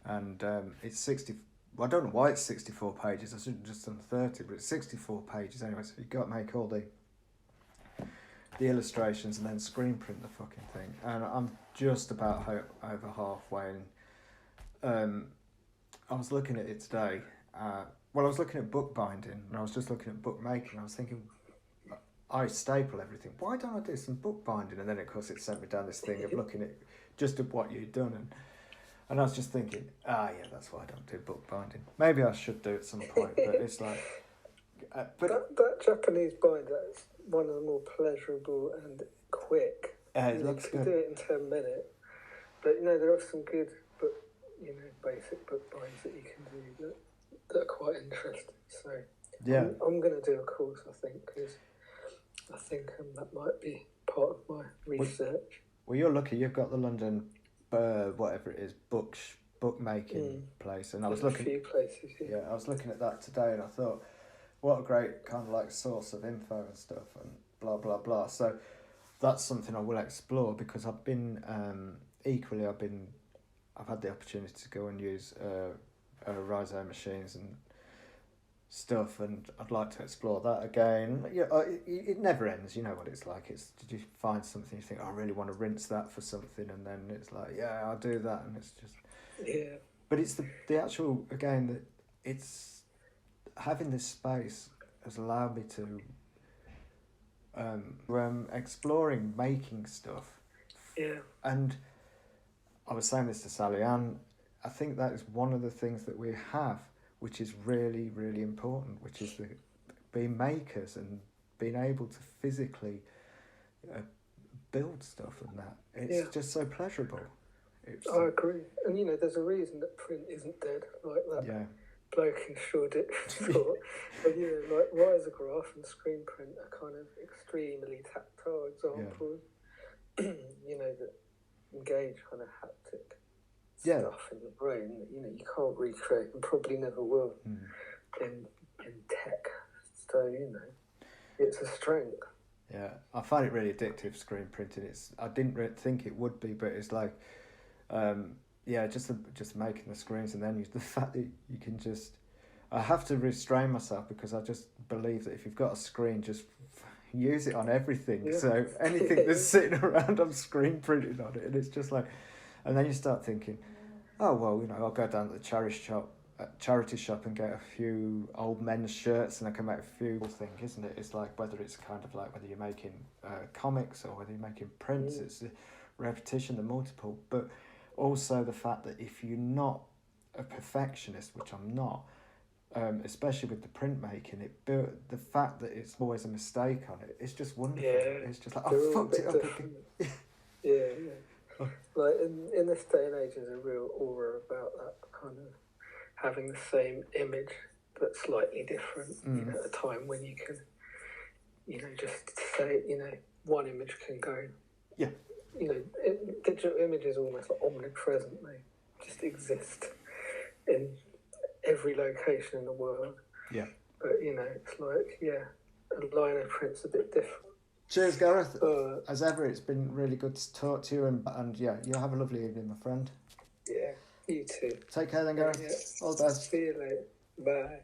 and it's 60. Well, I don't know why it's 64 pages. I should have just done 30, but it's 64 pages anyway. So you've got to make all the illustrations and then screen print the fucking thing. And I'm just about over halfway. And I was looking at it today. Well, I was looking at bookbinding, and I was just looking at bookmaking. I was thinking, I staple everything. Why don't I do some bookbinding? And then, of course, it sent me down this thing of looking at just at what you'd done. And I was just thinking, yeah, that's why I don't do bookbinding. Maybe I should do at some point, but it's like... that Japanese binder is one of the more pleasurable and quick. It looks good. You can do it in 10 minutes. But, there are some good, basic bookbinds that you can do that are quite interesting. So, yeah. I'm going to do a course, I think, because I think that might be part of my research. Well, you're lucky. You've got the London, whatever it is, bookmaking place. And I was looking... A few places, yeah. I was looking at that today and I thought, what a great kind of like source of info and stuff and blah, blah, blah. So that's something I will explore because I've been... I've had the opportunity to go and use rhizome machines and stuff, and I'd like to explore that again. Yeah, it never ends. You know what it's like. Did you find something you think, I really want to rinse that for something, and then it's like, yeah, I'll do that, and it's just... Yeah. But it's the actual, again, that it's having this space has allowed me to exploring making stuff. Yeah. And I was saying this to Sally Ann, I think that is one of the things that we have, which is really, really important, which is being makers and being able to physically build stuff and that. It's just so pleasurable. I agree. And, there's a reason that print isn't dead like that bloke in Shoreditch thought. And, like risograph and screen print are kind of extremely tactile examples, that engage kind of haptic stuff in the brain that you can't recreate and probably never will in tech. So it's a strength. Yeah, I find it really addictive, screen printing. I didn't think it would be, but it's like, just making the screens, and then the fact that you can just. I have to restrain myself because I just believe that if you've got a screen, just use it on everything. Yeah. So anything that's sitting around, I'm screen printing on it, and it's just like, and then you start thinking, oh well, I'll go down to the charity shop and get a few old men's shirts, and I can make a few thing, isn't it? It's like whether it's kind of like whether you're making comics or whether you're making prints, it's the repetition, the multiple, but also the fact that if you're not a perfectionist, which I'm not. Especially with the printmaking, the fact that it's always a mistake on it, it's just wonderful. Yeah, it's just like, I fucked it up again. Yeah. Like in this day and age, there's a real aura about that kind of having the same image but slightly different. At a time when you can, just say, one image can go. Yeah. Digital image is almost like omnipresent. They just exist in every location in the world. Yeah. But, it's like, a line of print's a bit different. Cheers, Gareth. As ever, it's been really good to talk to you, and you'll have a lovely evening, my friend. Yeah, you too. Take care then, Gareth. Yeah. All the best. See you later. Bye.